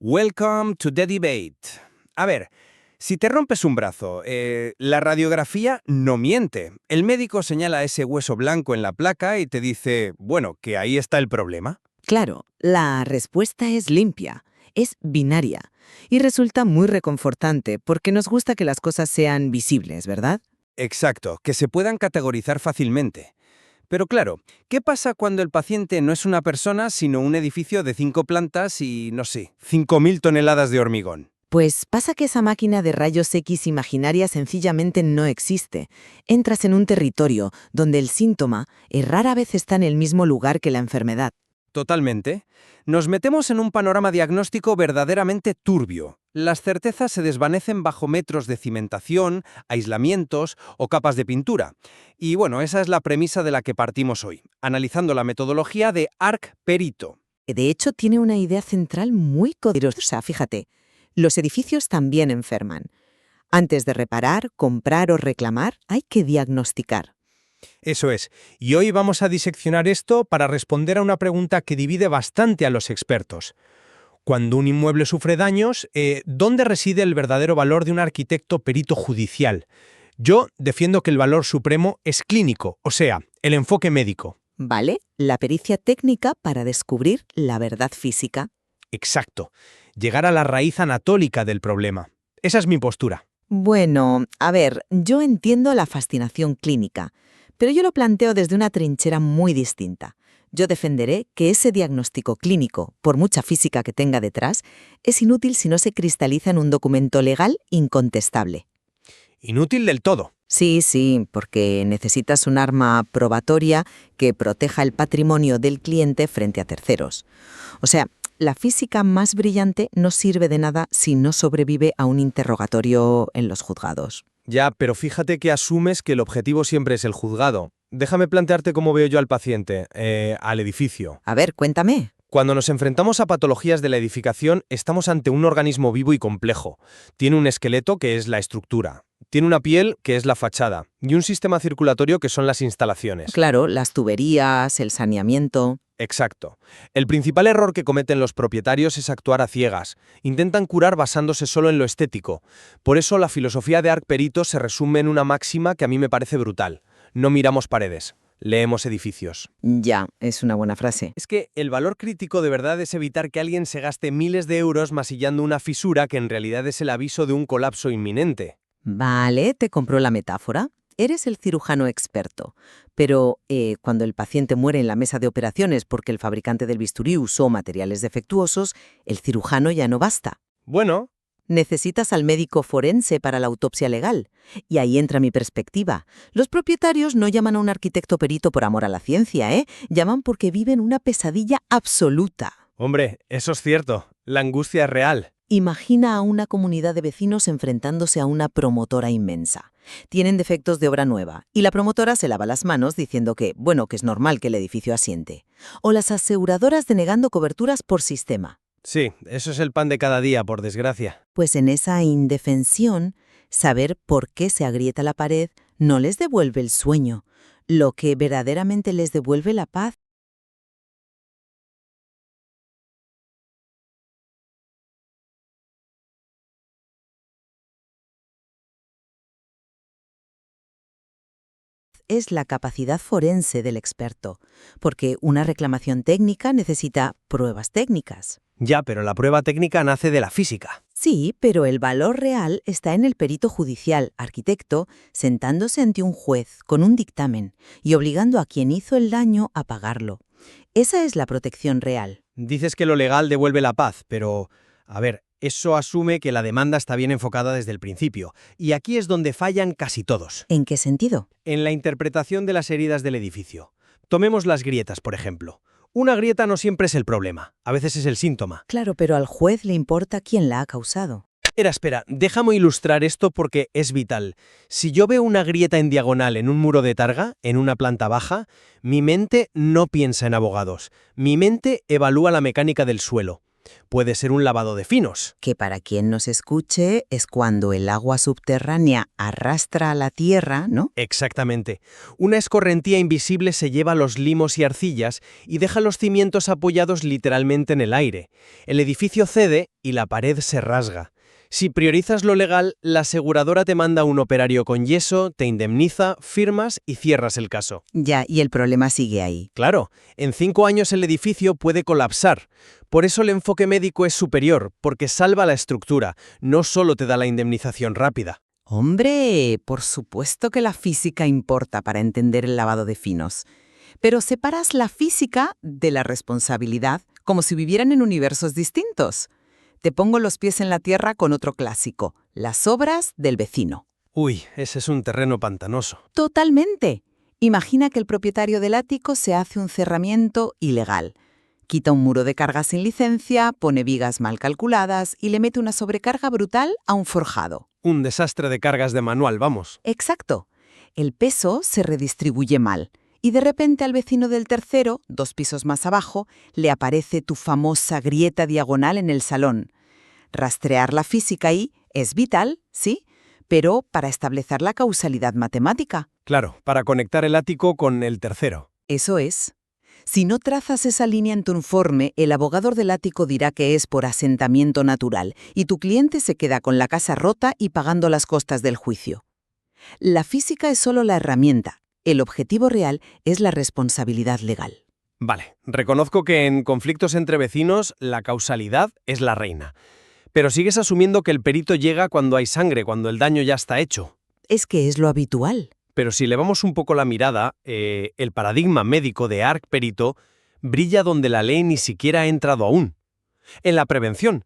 Welcome to the debate. A ver, si te rompes un brazo, la radiografía no miente. El médico señala ese hueso blanco en la placa y te dice, bueno, que ahí está el problema. Claro, la respuesta es limpia, es binaria, y resulta muy reconfortante porque nos gusta que las cosas sean visibles, ¿verdad? Exacto, que se puedan categorizar fácilmente. Pero claro, ¿qué pasa cuando el paciente no es una persona, sino un edificio de 5 plantas y, no sé, 5.000 toneladas de hormigón? Pues pasa que esa máquina de rayos X imaginaria sencillamente no existe. Entras en un territorio donde el síntoma rara vez está en el mismo lugar que la enfermedad. Totalmente. Nos metemos en un panorama diagnóstico verdaderamente turbio. Las certezas se desvanecen bajo metros de cimentación, aislamientos o capas de pintura. Y bueno, esa es la premisa de la que partimos hoy, analizando la metodología de ARC-Perito. De hecho, tiene una idea central muy poderosa, fíjate. Los edificios también enferman. Antes de reparar, comprar o reclamar, hay que diagnosticar. Eso es, y hoy vamos a diseccionar esto para responder a una pregunta que divide bastante a los expertos. Cuando un inmueble sufre daños, ¿dónde reside el verdadero valor de un arquitecto perito judicial? Yo defiendo que el valor supremo es clínico, o sea, el enfoque médico. ¿Vale? La pericia técnica para descubrir la verdad física. Exacto, llegar a la raíz anatólica del problema. Esa es mi postura. Bueno, a ver, yo entiendo la fascinación clínica, pero yo lo planteo desde una trinchera muy distinta. Yo defenderé que ese diagnóstico clínico, por mucha física que tenga detrás, es inútil si no se cristaliza en un documento legal incontestable. Inútil del todo. Sí, porque necesitas un arma probatoria que proteja el patrimonio del cliente frente a terceros. O sea, la física más brillante no sirve de nada si no sobrevive a un interrogatorio en los juzgados. Ya, pero fíjate que asumes que el objetivo siempre es el juzgado. Déjame plantearte cómo veo yo al paciente, al edificio. A ver, cuéntame. Cuando nos enfrentamos a patologías de la edificación, estamos ante un organismo vivo y complejo. Tiene un esqueleto, que es la estructura. Tiene una piel, que es la fachada. Y un sistema circulatorio, que son las instalaciones. Claro, las tuberías, el saneamiento. Exacto. El principal error que cometen los propietarios es actuar a ciegas. Intentan curar basándose solo en lo estético. Por eso la filosofía de ARC-Perito se resume en una máxima que a mí me parece brutal. No miramos paredes, leemos edificios. Ya, es una buena frase. Es que el valor crítico de verdad es evitar que alguien se gaste miles de euros masillando una fisura que en realidad es el aviso de un colapso inminente. Vale, te compro la metáfora. Eres el cirujano experto, pero cuando el paciente muere en la mesa de operaciones porque el fabricante del bisturí usó materiales defectuosos, el cirujano ya no basta. Bueno, Necesitas al médico forense para la autopsia legal. Y ahí entra mi perspectiva. Los propietarios no llaman a un arquitecto perito por amor a la ciencia, ¿eh? Llaman porque viven una pesadilla absoluta. hombre, eso es cierto. La angustia es real. Imagina a una comunidad de vecinos enfrentándose a una promotora inmensa. Tienen defectos de obra nueva y la promotora se lava las manos diciendo que es normal que el edificio asiente. O las aseguradoras denegando coberturas por sistema. Sí, eso es el pan de cada día, por desgracia. Pues en esa indefensión, saber por qué se agrieta la pared no les devuelve el sueño. Lo que verdaderamente les devuelve la paz es la capacidad forense del experto, porque una reclamación técnica necesita pruebas técnicas. Ya, pero la prueba técnica nace de la física. Sí, pero el valor real está en el perito judicial, arquitecto, sentándose ante un juez con un dictamen y obligando a quien hizo el daño a pagarlo. Esa es la protección real. Dices que lo legal devuelve la paz, pero, a ver, eso asume que la demanda está bien enfocada desde el principio. Y aquí es donde fallan casi todos. ¿En qué sentido? En la interpretación de las heridas del edificio. Tomemos las grietas, por ejemplo. Una grieta no siempre es el problema, a veces es el síntoma. Claro, pero al juez le importa quién la ha causado. Espera, déjame ilustrar esto porque es vital. Si yo veo una grieta en diagonal en un muro de targa, en una planta baja, mi mente no piensa en abogados. Mi mente evalúa la mecánica del suelo. Puede ser un lavado de finos. Que para quien nos escuche es cuando el agua subterránea arrastra a la tierra, ¿no? Exactamente. Una escorrentía invisible se lleva los limos y arcillas y deja los cimientos apoyados literalmente en el aire. El edificio cede y la pared se rasga. Si priorizas lo legal, la aseguradora te manda un operario con yeso, te indemniza, firmas y cierras el caso. Ya, y el problema sigue ahí. Claro, en 5 años el edificio puede colapsar. Por eso el enfoque médico es superior, porque salva la estructura, no solo te da la indemnización rápida. Hombre, por supuesto que la física importa para entender el lavado de finos. Pero separas la física de la responsabilidad como si vivieran en universos distintos. Te pongo los pies en la tierra con otro clásico, las obras del vecino. Uy, ese es un terreno pantanoso. Totalmente. Imagina que el propietario del ático se hace un cerramiento ilegal. Quita un muro de carga sin licencia, pone vigas mal calculadas y le mete una sobrecarga brutal a un forjado. Un desastre de cargas de manual, vamos. Exacto. El peso se redistribuye mal. Y de repente al vecino del tercero, 2 pisos más abajo, le aparece tu famosa grieta diagonal en el salón. Rastrear la física ahí es vital, sí, pero para establecer la causalidad matemática. Claro, para conectar el ático con el tercero. Eso es. Si no trazas esa línea en tu informe, el abogado del ático dirá que es por asentamiento natural y tu cliente se queda con la casa rota y pagando las costas del juicio. La física es solo la herramienta. El objetivo real es la responsabilidad legal. Vale, reconozco que en conflictos entre vecinos la causalidad es la reina. Pero sigues asumiendo que el perito llega cuando hay sangre, cuando el daño ya está hecho. Es que es lo habitual. Pero si elevamos un poco la mirada, el paradigma médico de ARC perito brilla donde la ley ni siquiera ha entrado aún. En la prevención.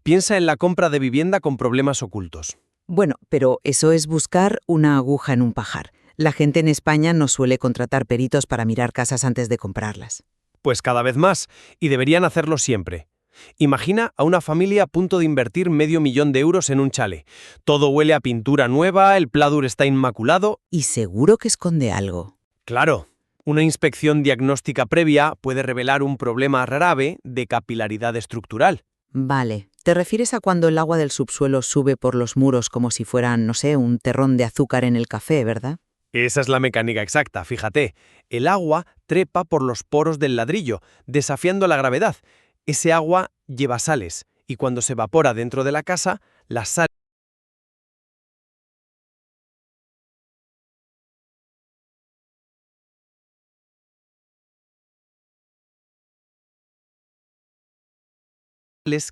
Piensa en la compra de vivienda con problemas ocultos. Bueno, pero eso es buscar una aguja en un pajar. La gente en España no suele contratar peritos para mirar casas antes de comprarlas. Pues cada vez más, y deberían hacerlo siempre. Imagina a una familia a punto de invertir €500.000 en un chale. Todo huele a pintura nueva, el pladur está inmaculado. Y seguro que esconde algo. Claro, una inspección diagnóstica previa puede revelar un problema grave de capilaridad estructural. Vale, te refieres a cuando el agua del subsuelo sube por los muros como si fueran, no sé, un terrón de azúcar en el café, ¿verdad? Esa es la mecánica exacta, fíjate. El agua trepa por los poros del ladrillo, desafiando la gravedad. Ese agua lleva sales, y cuando se evapora dentro de la casa, las sales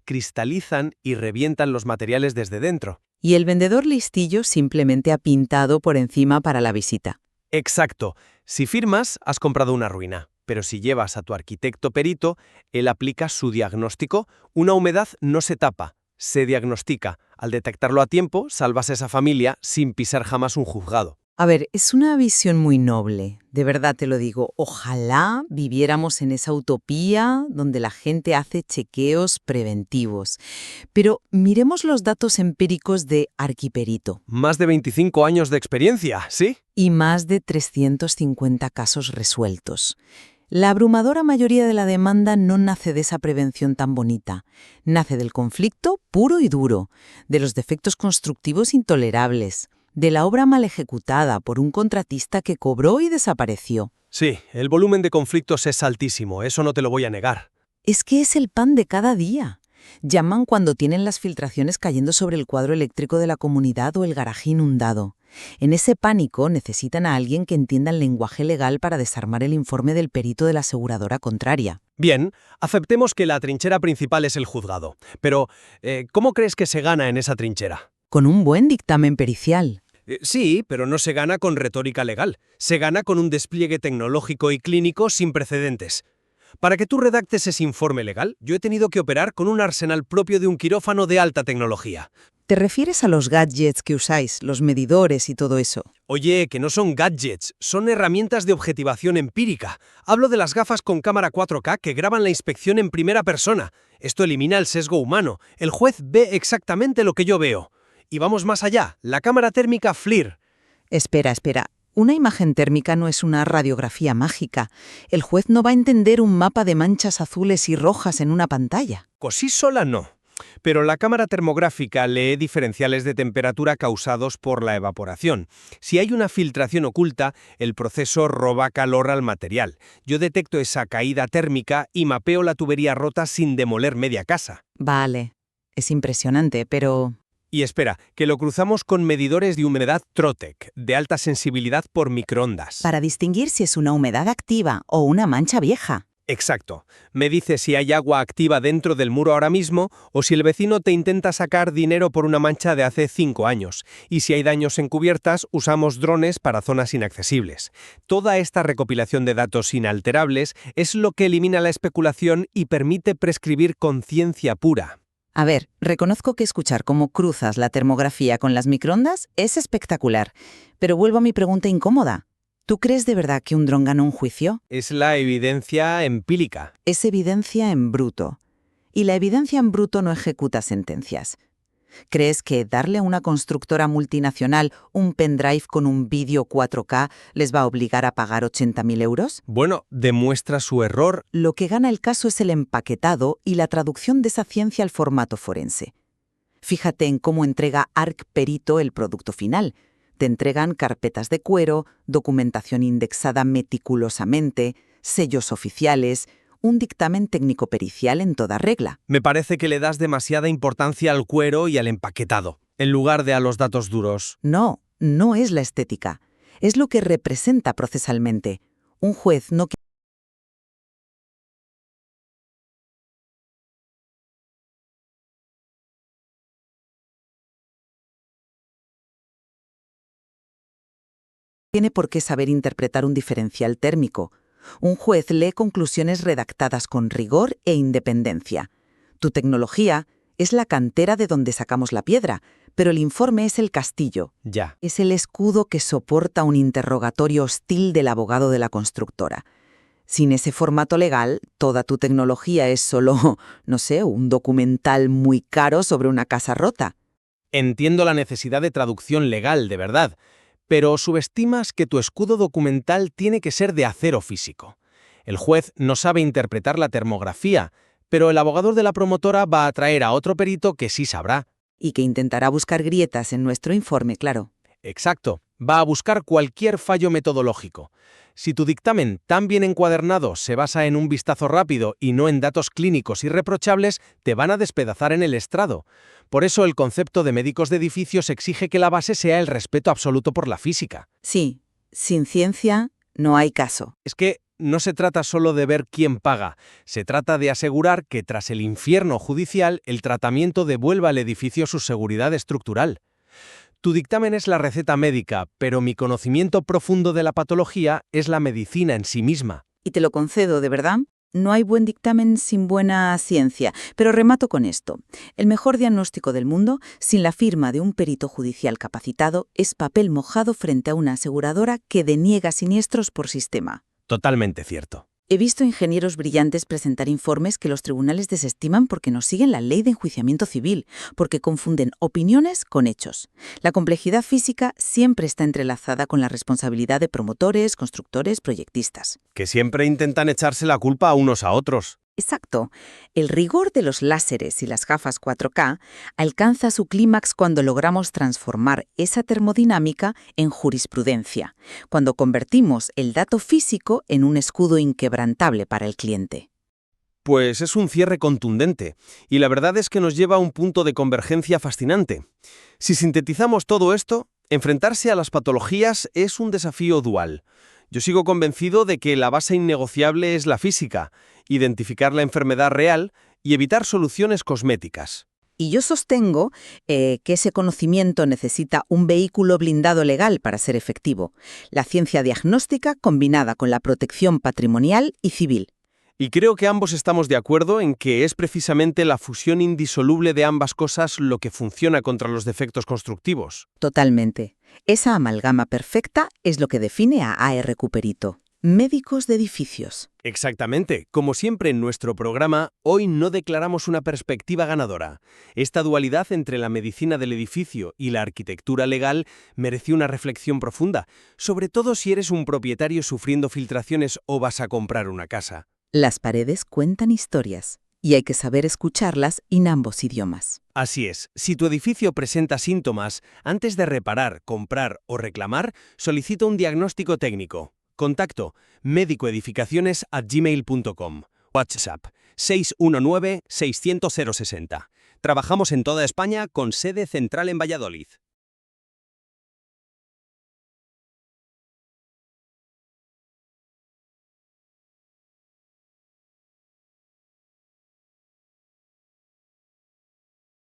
cristalizan y revientan los materiales desde dentro. Y el vendedor listillo simplemente ha pintado por encima para la visita. Exacto. Si firmas, has comprado una ruina. Pero si llevas a tu arquitecto perito, él aplica su diagnóstico. Una humedad no se tapa, se diagnostica. Al detectarlo a tiempo, salvas a esa familia sin pisar jamás un juzgado. A ver, es una visión muy noble, de verdad te lo digo. Ojalá viviéramos en esa utopía donde la gente hace chequeos preventivos. Pero miremos los datos empíricos de Arquiperito. Más de 25 años de experiencia, ¿sí? Y más de 350 casos resueltos. La abrumadora mayoría de la demanda no nace de esa prevención tan bonita. Nace del conflicto puro y duro, de los defectos constructivos intolerables, de la obra mal ejecutada por un contratista que cobró y desapareció. Sí, el volumen de conflictos es altísimo, eso no te lo voy a negar. Es que es el pan de cada día. Llaman cuando tienen las filtraciones cayendo sobre el cuadro eléctrico de la comunidad o el garaje inundado. En ese pánico necesitan a alguien que entienda el lenguaje legal para desarmar el informe del perito de la aseguradora contraria. Bien, aceptemos que la trinchera principal es el juzgado. Pero, ¿cómo crees que se gana en esa trinchera? Con un buen dictamen pericial. Sí, pero no se gana con retórica legal. Se gana con un despliegue tecnológico y clínico sin precedentes. Para que tú redactes ese informe legal, yo he tenido que operar con un arsenal propio de un quirófano de alta tecnología. ¿Te refieres a los gadgets que usáis, los medidores y todo eso? Oye, que no son gadgets, son herramientas de objetivación empírica. Hablo de las gafas con cámara 4K que graban la inspección en primera persona. Esto elimina el sesgo humano. El juez ve exactamente lo que yo veo. Y vamos más allá, la cámara térmica FLIR. Espera. Una imagen térmica no es una radiografía mágica. El juez no va a entender un mapa de manchas azules y rojas en una pantalla. Cosí sola no. Pero la cámara termográfica lee diferenciales de temperatura causados por la evaporación. Si hay una filtración oculta, el proceso roba calor al material. Yo detecto esa caída térmica y mapeo la tubería rota sin demoler media casa. Vale, es impresionante, pero... Y espera, que lo cruzamos con medidores de humedad Trotec, de alta sensibilidad por microondas. Para distinguir si es una humedad activa o una mancha vieja. Exacto. Me dice si hay agua activa dentro del muro ahora mismo o si el vecino te intenta sacar dinero por una mancha de hace 5 años. Y si hay daños en cubiertas, usamos drones para zonas inaccesibles. Toda esta recopilación de datos inalterables es lo que elimina la especulación y permite prescribir con ciencia pura. A ver, reconozco que escuchar cómo cruzas la termografía con las microondas es espectacular, pero vuelvo a mi pregunta incómoda. ¿Tú crees de verdad que un dron gana un juicio? Es la evidencia empírica. Es evidencia en bruto. Y la evidencia en bruto no ejecuta sentencias. ¿Crees que darle a una constructora multinacional un pendrive con un vídeo 4K les va a obligar a pagar 80.000 euros? Bueno, demuestra su error. Lo que gana el caso es el empaquetado y la traducción de esa ciencia al formato forense. Fíjate en cómo entrega Arc Perito el producto final. Te entregan carpetas de cuero, documentación indexada meticulosamente, sellos oficiales, un dictamen técnico-pericial en toda regla. Me parece que le das demasiada importancia al cuero y al empaquetado, en lugar de a los datos duros. No, no es la estética. Es lo que representa procesalmente. Un juez no tiene por qué saber interpretar un diferencial térmico. Un juez lee conclusiones redactadas con rigor e independencia. Tu tecnología es la cantera de donde sacamos la piedra, pero el informe es el castillo. Ya. Es el escudo que soporta un interrogatorio hostil del abogado de la constructora. Sin ese formato legal, toda tu tecnología es solo, no sé, un documental muy caro sobre una casa rota. Entiendo la necesidad de traducción legal, de verdad, pero subestimas que tu escudo documental tiene que ser de acero físico. El juez no sabe interpretar la termografía, pero el abogado de la promotora va a traer a otro perito que sí sabrá. Y que intentará buscar grietas en nuestro informe, claro. Exacto, va a buscar cualquier fallo metodológico. Si tu dictamen tan bien encuadernado se basa en un vistazo rápido y no en datos clínicos irreprochables, te van a despedazar en el estrado. Por eso el concepto de médicos de edificios exige que la base sea el respeto absoluto por la física. Sí, sin ciencia no hay caso. Es que no se trata solo de ver quién paga, se trata de asegurar que tras el infierno judicial el tratamiento devuelva al edificio su seguridad estructural. Tu dictamen es la receta médica, pero mi conocimiento profundo de la patología es la medicina en sí misma. Y te lo concedo, de verdad. No hay buen dictamen sin buena ciencia, pero remato con esto. El mejor diagnóstico del mundo, sin la firma de un perito judicial capacitado, es papel mojado frente a una aseguradora que deniega siniestros por sistema. Totalmente cierto. He visto ingenieros brillantes presentar informes que los tribunales desestiman porque no siguen la ley de enjuiciamiento civil, porque confunden opiniones con hechos. La complejidad física siempre está entrelazada con la responsabilidad de promotores, constructores, proyectistas. Que siempre intentan echarse la culpa a unos a otros. Exacto. El rigor de los láseres y las gafas 4K alcanza su clímax cuando logramos transformar esa termodinámica en jurisprudencia, cuando convertimos el dato físico en un escudo inquebrantable para el cliente. Pues es un cierre contundente, y la verdad es que nos lleva a un punto de convergencia fascinante. Si sintetizamos todo esto, enfrentarse a las patologías es un desafío dual. Yo sigo convencido de que la base innegociable es la física, identificar la enfermedad real y evitar soluciones cosméticas. Y yo sostengo que ese conocimiento necesita un vehículo blindado legal para ser efectivo, la ciencia diagnóstica combinada con la protección patrimonial y civil. Y creo que ambos estamos de acuerdo en que es precisamente la fusión indisoluble de ambas cosas lo que funciona contra los defectos constructivos. Totalmente. Esa amalgama perfecta es lo que define a ARQ Perito. Médicos de edificios. Exactamente. Como siempre en nuestro programa, hoy no declaramos una perspectiva ganadora. Esta dualidad entre la medicina del edificio y la arquitectura legal merece una reflexión profunda, sobre todo si eres un propietario sufriendo filtraciones o vas a comprar una casa. Las paredes cuentan historias y hay que saber escucharlas en ambos idiomas. Así es, si tu edificio presenta síntomas, antes de reparar, comprar o reclamar, solicita un diagnóstico técnico. Contacto medicoedificaciones@gmail.com. WhatsApp 619 600 060. Trabajamos en toda España con sede central en Valladolid.